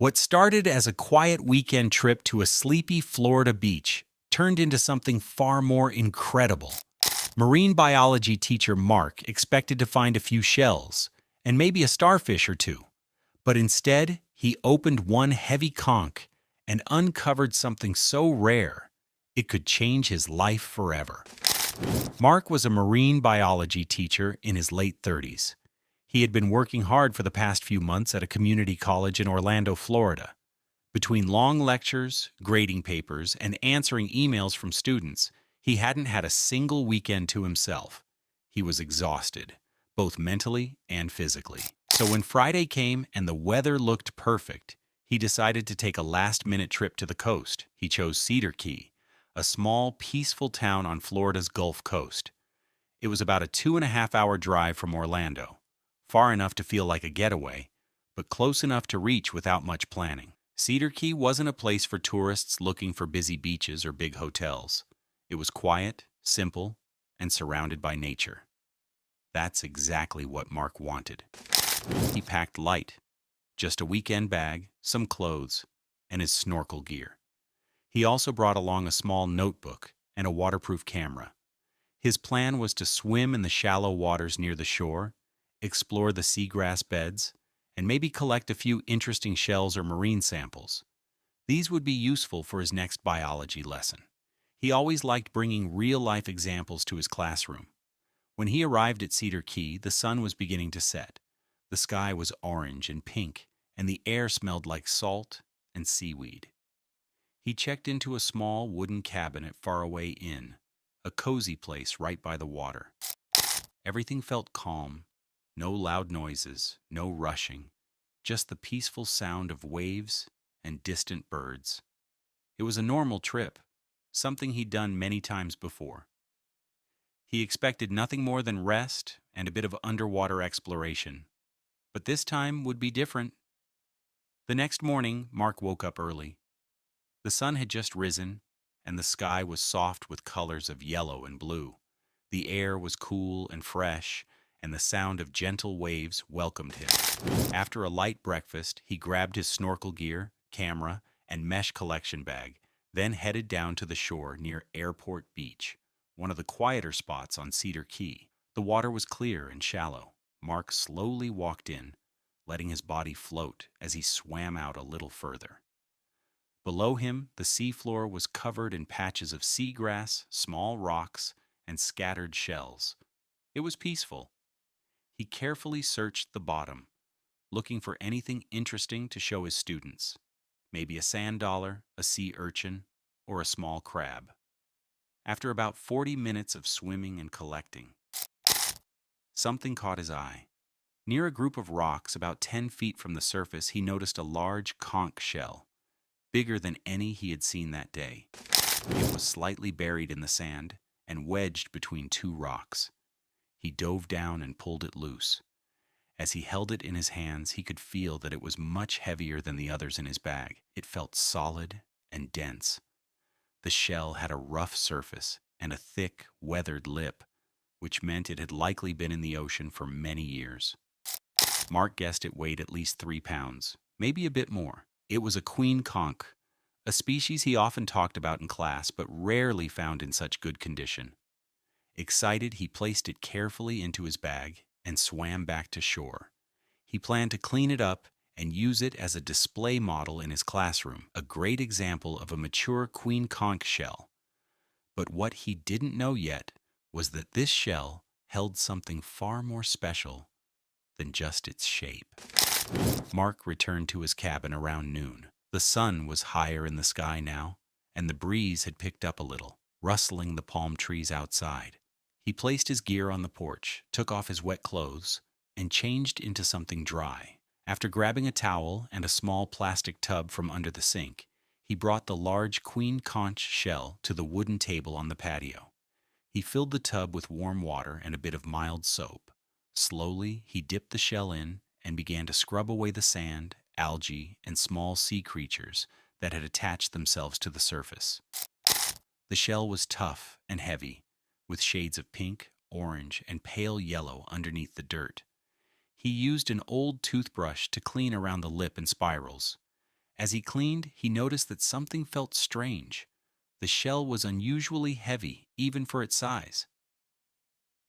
What started as a quiet weekend trip to a sleepy Florida beach turned into something far more incredible. Marine biology teacher Mark expected to find a few shells and maybe a starfish or two, but instead he opened one heavy conch and uncovered something so rare it could change his life forever. Mark was a marine biology teacher in his late 30s. He had been working hard for the past few months at a community college in Orlando, Florida. Between long lectures, grading papers, and answering emails from students, he hadn't had a single weekend to himself. He was exhausted, both mentally and physically. So when Friday came and the weather looked perfect, he decided to take a last-minute trip to the coast. He chose Cedar Key, a small, peaceful town on Florida's Gulf Coast. It was about a 2.5-hour drive from Orlando, far enough to feel like a getaway, but close enough to reach without much planning. Cedar Key wasn't a place for tourists looking for busy beaches or big hotels. It was quiet, simple, and surrounded by nature. That's exactly what Mark wanted. He packed light, just a weekend bag, some clothes, and his snorkel gear. He also brought along a small notebook and a waterproof camera. His plan was to swim in the shallow waters near the shore, explore the seagrass beds, and maybe collect a few interesting shells or marine samples. These would be useful for his next biology lesson. He always liked bringing real-life examples to his classroom. When he arrived at Cedar Key, the sun was beginning to set. The sky was orange and pink, and the air smelled like salt and seaweed. He checked into a small wooden cabin at Faraway Inn, a cozy place right by the water. Everything felt calm. No loud noises, no rushing, just the peaceful sound of waves and distant birds. It was a normal trip, something he'd done many times before. He expected nothing more than rest and a bit of underwater exploration, but this time would be different. The next morning, Mark woke up early. The sun had just risen, and the sky was soft with colors of yellow and blue. The air was cool and fresh, and the sound of gentle waves welcomed him. After a light breakfast, he grabbed his snorkel gear, camera, and mesh collection bag, then headed down to the shore near Airport Beach, one of the quieter spots on Cedar Key. The water was clear and shallow. Mark slowly walked in, letting his body float as he swam out a little further. Below him, the seafloor was covered in patches of seagrass, small rocks, and scattered shells. It was peaceful. He carefully searched the bottom, looking for anything interesting to show his students. Maybe a sand dollar, a sea urchin, or a small crab. After about 40 minutes of swimming and collecting, something caught his eye. Near a group of rocks about 10 feet from the surface, he noticed a large conch shell, bigger than any he had seen that day. It was slightly buried in the sand and wedged between two rocks. He dove down and pulled it loose. As he held it in his hands, he could feel that it was much heavier than the others in his bag. It felt solid and dense. The shell had a rough surface and a thick, weathered lip, which meant it had likely been in the ocean for many years. Mark guessed it weighed at least 3 pounds, maybe a bit more. It was a queen conch, a species he often talked about in class but rarely found in such good condition. Excited, he placed it carefully into his bag and swam back to shore. He planned to clean it up and use it as a display model in his classroom, a great example of a mature queen conch shell. But what he didn't know yet was that this shell held something far more special than just its shape. Mark returned to his cabin around noon. The sun was higher in the sky now, and the breeze had picked up a little, rustling the palm trees outside. He placed his gear on the porch, took off his wet clothes, and changed into something dry. After grabbing a towel and a small plastic tub from under the sink, he brought the large queen conch shell to the wooden table on the patio. He filled the tub with warm water and a bit of mild soap. Slowly, he dipped the shell in and began to scrub away the sand, algae, and small sea creatures that had attached themselves to the surface. The shell was tough and heavy, with shades of pink, orange, and pale yellow underneath the dirt. He used an old toothbrush to clean around the lip and spirals. As he cleaned, he noticed that something felt strange. The shell was unusually heavy, even for its size.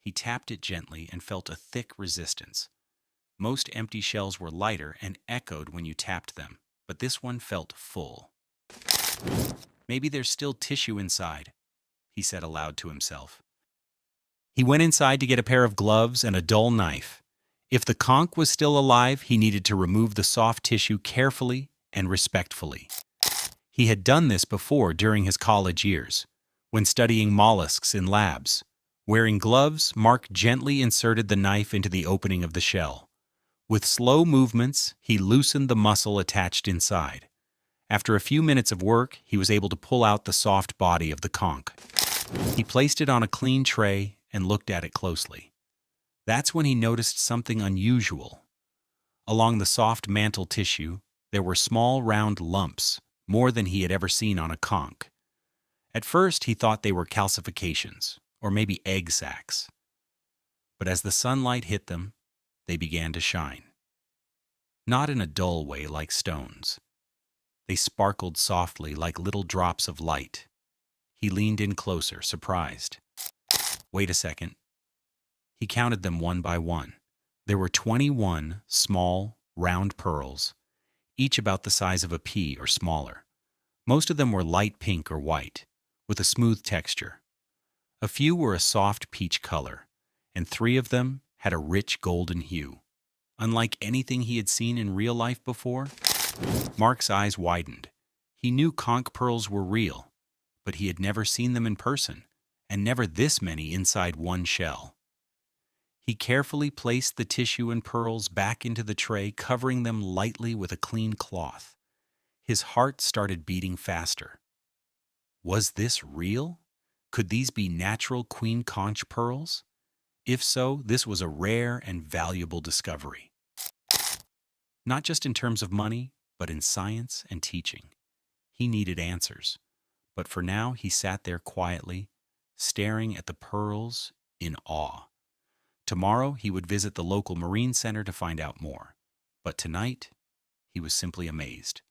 He tapped it gently and felt a thick resistance. Most empty shells were lighter and echoed when you tapped them, but this one felt full. Maybe there's still tissue inside, he said aloud to himself. He went inside to get a pair of gloves and a dull knife. If the conch was still alive, he needed to remove the soft tissue carefully and respectfully. He had done this before during his college years, when studying mollusks in labs. Wearing gloves, Mark gently inserted the knife into the opening of the shell. With slow movements, he loosened the muscle attached inside. After a few minutes of work, he was able to pull out the soft body of the conch. He placed it on a clean tray and looked at it closely. That's when he noticed something unusual. Along the soft mantle tissue, there were small round lumps, more than he had ever seen on a conch. At first, he thought they were calcifications, or maybe egg sacs. But as the sunlight hit them, they began to shine. Not in a dull way like stones. They sparkled softly like little drops of light. He leaned in closer, surprised. Wait a second. He counted them one by one. There were 21 small, round pearls, each about the size of a pea or smaller. Most of them were light pink or white, with a smooth texture. A few were a soft peach color, and 3 of them had a rich golden hue. Unlike anything he had seen in real life before, Mark's eyes widened. He knew conch pearls were real, but he had never seen them in person, and never this many inside one shell. He carefully placed the tissue and pearls back into the tray, covering them lightly with a clean cloth. His heart started beating faster. Was this real? Could these be natural queen conch pearls? If so, this was a rare and valuable discovery. Not just in terms of money, but in science and teaching. He needed answers. But for now, he sat there quietly, staring at the pearls in awe. Tomorrow, he would visit the local marine center to find out more. But tonight, he was simply amazed.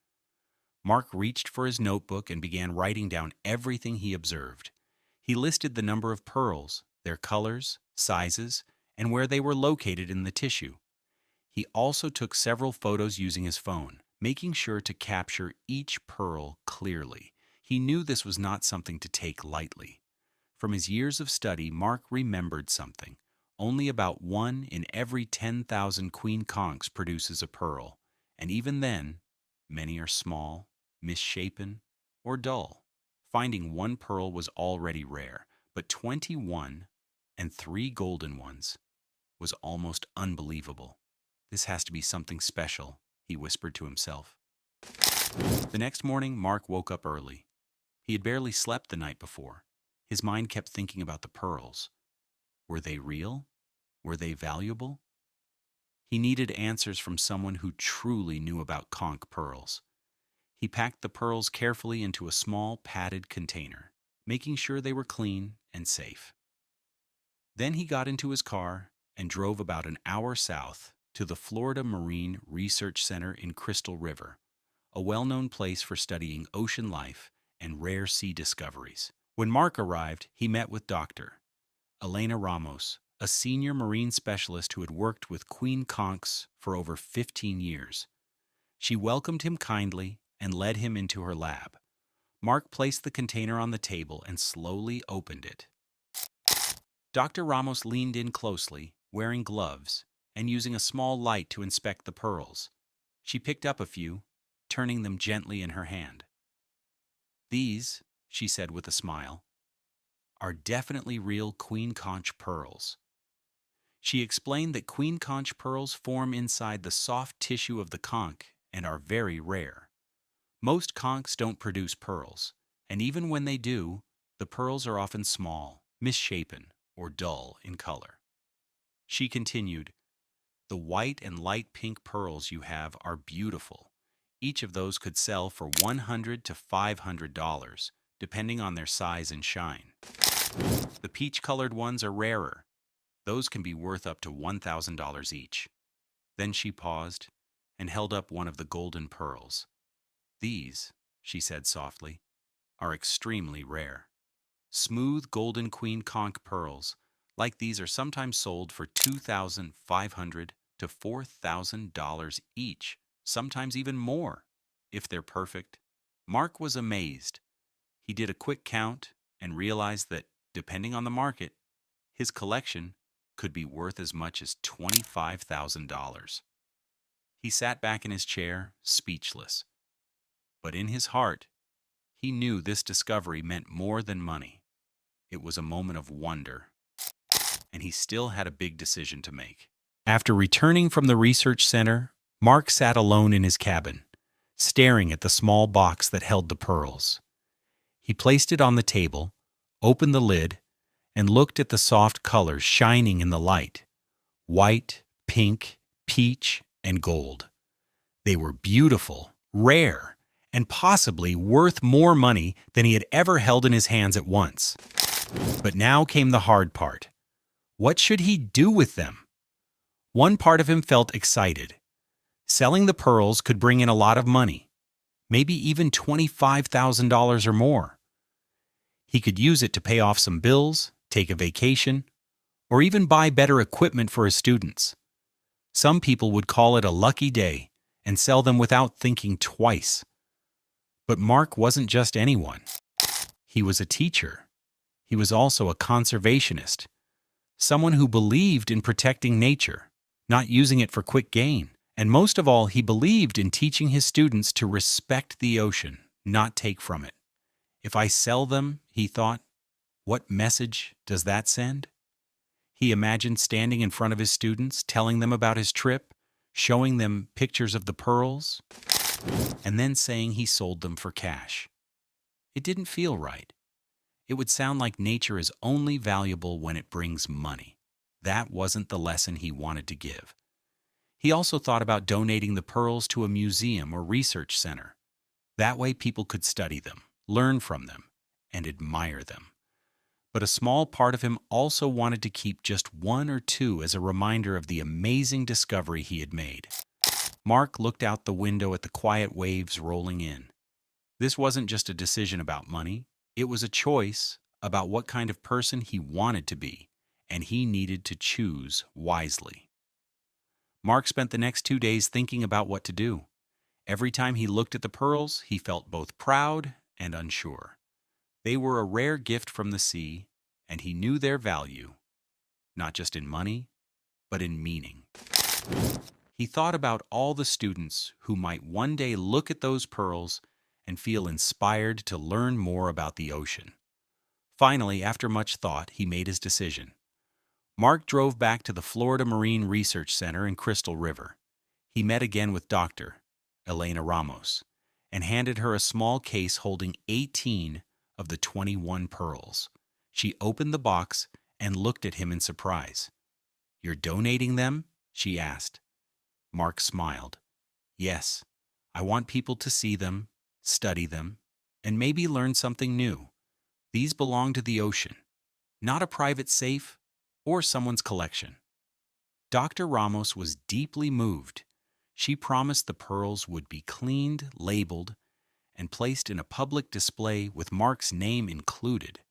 Mark reached for his notebook and began writing down everything he observed. He listed the number of pearls, their colors, sizes, and where they were located in the tissue. He also took several photos using his phone, making sure to capture each pearl clearly. He knew this was not something to take lightly. From his years of study, Mark remembered something. Only about 1 in every 10,000 queen conchs produces a pearl, and even then, many are small, misshapen, or dull. Finding one pearl was already rare, but 21 and 3 golden ones was almost unbelievable. This has to be something special, he whispered to himself. The next morning, Mark woke up early. He had barely slept the night before. His mind kept thinking about the pearls. Were they real? Were they valuable? He needed answers from someone who truly knew about conch pearls. He packed the pearls carefully into a small padded container, making sure they were clean and safe. Then he got into his car and drove about an hour south to the Florida Marine Research Center in Crystal River, a well-known place for studying ocean life and rare sea discoveries. When Mark arrived, he met with Dr. Elena Ramos, a senior marine specialist who had worked with queen conchs for over 15 years. She welcomed him kindly and led him into her lab. Mark placed the container on the table and slowly opened it. Dr. Ramos leaned in closely, wearing gloves, and using a small light to inspect the pearls. She picked up a few, turning them gently in her hand. "These," she said with a smile, "are definitely real queen conch pearls." She explained that queen conch pearls form inside the soft tissue of the conch and are very rare. Most conchs don't produce pearls, and even when they do, the pearls are often small, misshapen, or dull in color. She continued, "The white and light pink pearls you have are beautiful. Each of those could sell for $100 to $500, depending on their size and shine. The peach-colored ones are rarer. Those can be worth up to $1,000 each." Then she paused and held up one of the golden pearls. These, she said softly, are extremely rare. Smooth golden queen conch pearls like these are sometimes sold for $2,500 to $4,000 each, sometimes even more, if they're perfect. Mark was amazed. He did a quick count and realized that, depending on the market, his collection could be worth as much as $25,000. He sat back in his chair, speechless. But in his heart, he knew this discovery meant more than money. It was a moment of wonder, and he still had a big decision to make. After returning from the research center, Mark sat alone in his cabin, staring at the small box that held the pearls. He placed it on the table, opened the lid, and looked at the soft colors shining in the light: white, pink, peach, and gold. They were beautiful, rare, and possibly worth more money than he had ever held in his hands at once. But now came the hard part. What should he do with them? One part of him felt excited. Selling the pearls could bring in a lot of money, maybe even $25,000 or more. He could use it to pay off some bills, take a vacation, or even buy better equipment for his students. Some people would call it a lucky day and sell them without thinking twice. But Mark wasn't just anyone. He was a teacher. He was also a conservationist, someone who believed in protecting nature, not using it for quick gain. And most of all, he believed in teaching his students to respect the ocean, not take from it. If I sell them, he thought, what message does that send? He imagined standing in front of his students, telling them about his trip, showing them pictures of the pearls, and then saying he sold them for cash. It didn't feel right. It would sound like nature is only valuable when it brings money. That wasn't the lesson he wanted to give. He also thought about donating the pearls to a museum or research center. That way people could study them, learn from them, and admire them. But a small part of him also wanted to keep just one or two as a reminder of the amazing discovery he had made. Mark looked out the window at the quiet waves rolling in. This wasn't just a decision about money. It was a choice about what kind of person he wanted to be, and he needed to choose wisely. Mark spent the next 2 days thinking about what to do. Every time he looked at the pearls, he felt both proud and unsure. They were a rare gift from the sea, and he knew their value, not just in money, but in meaning. He thought about all the students who might one day look at those pearls and feel inspired to learn more about the ocean. Finally, after much thought, he made his decision. Mark drove back to the Florida Marine Research Center in Crystal River. He met again with Dr. Elena Ramos and handed her a small case holding 18 of the 21 pearls. She opened the box and looked at him in surprise. "You're donating them?" she asked. Mark smiled. "Yes, I want people to see them, study them, and maybe learn something new. These belong to the ocean, not a private safe or someone's collection." Dr. Ramos was deeply moved. She promised the pearls would be cleaned, labeled, and placed in a public display with Mark's name included.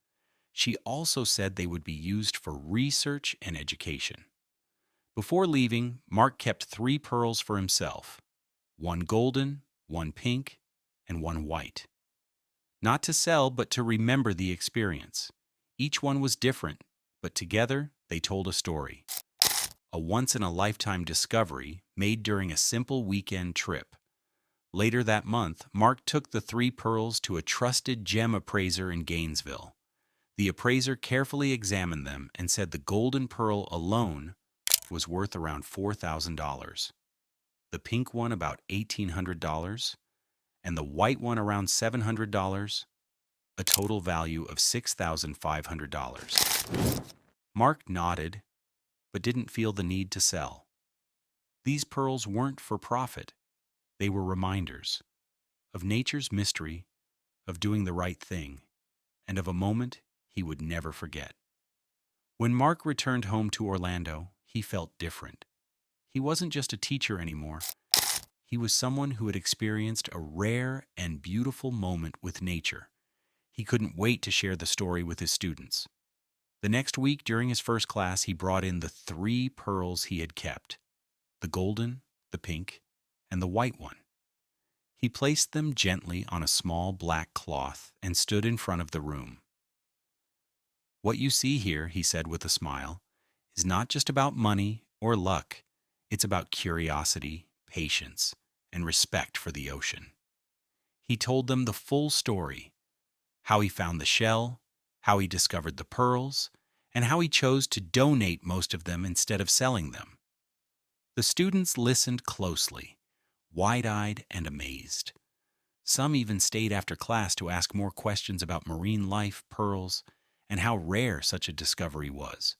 She also said they would be used for research and education. Before leaving, Mark kept 3 pearls for himself: one golden, one pink, and one white. Not to sell, but to remember the experience. Each one was different, but together they told a story. A once-in-a-lifetime discovery made during a simple weekend trip. Later that month, Mark took the 3 pearls to a trusted gem appraiser in Gainesville. The appraiser carefully examined them and said the golden pearl alone was worth around $4,000, the pink one about $1,800, and the white one around $700, a total value of $6,500. Mark nodded, but didn't feel the need to sell. These pearls weren't for profit. They were reminders of nature's mystery, of doing the right thing, and of a moment he would never forget. When Mark returned home to Orlando, he felt different. He wasn't just a teacher anymore. He was someone who had experienced a rare and beautiful moment with nature. He couldn't wait to share the story with his students. The next week, during his first class, he brought in the 3 pearls he had kept: the golden, the pink, and the white one. He placed them gently on a small black cloth and stood in front of the room. "What you see here," he said with a smile, "is not just about money or luck. It's about curiosity, patience, and respect for the ocean." He told them the full story: how he found the shell, how he discovered the pearls, and how he chose to donate most of them instead of selling them. The students listened closely, wide-eyed and amazed. Some even stayed after class to ask more questions about marine life, pearls, and how rare such a discovery was.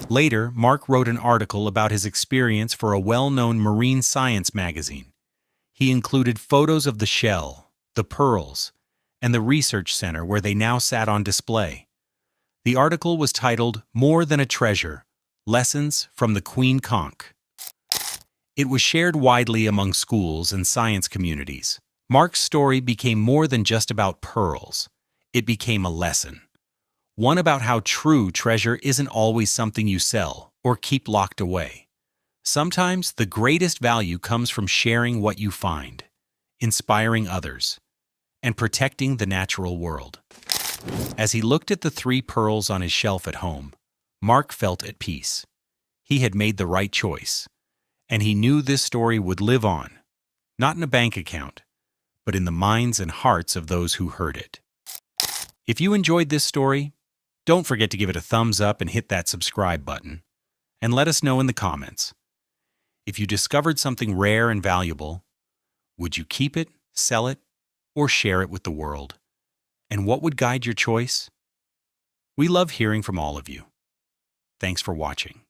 Later, Mark wrote an article about his experience for a well-known marine science magazine. He included photos of the shell, the pearls, and the research center where they now sat on display. The article was titled "More Than a Treasure: Lessons from the Queen Conch." It was shared widely among schools and science communities. Mark's story became more than just about pearls. It became a lesson. One about how true treasure isn't always something you sell or keep locked away. Sometimes the greatest value comes from sharing what you find, inspiring others, and protecting the natural world. As he looked at the 3 pearls on his shelf at home, Mark felt at peace. He had made the right choice, and he knew this story would live on, not in a bank account, but in the minds and hearts of those who heard it. If you enjoyed this story, don't forget to give it a thumbs up and hit that subscribe button, and let us know in the comments. If you discovered something rare and valuable, would you keep it, sell it, or share it with the world? And what would guide your choice? We love hearing from all of you. Thanks for watching.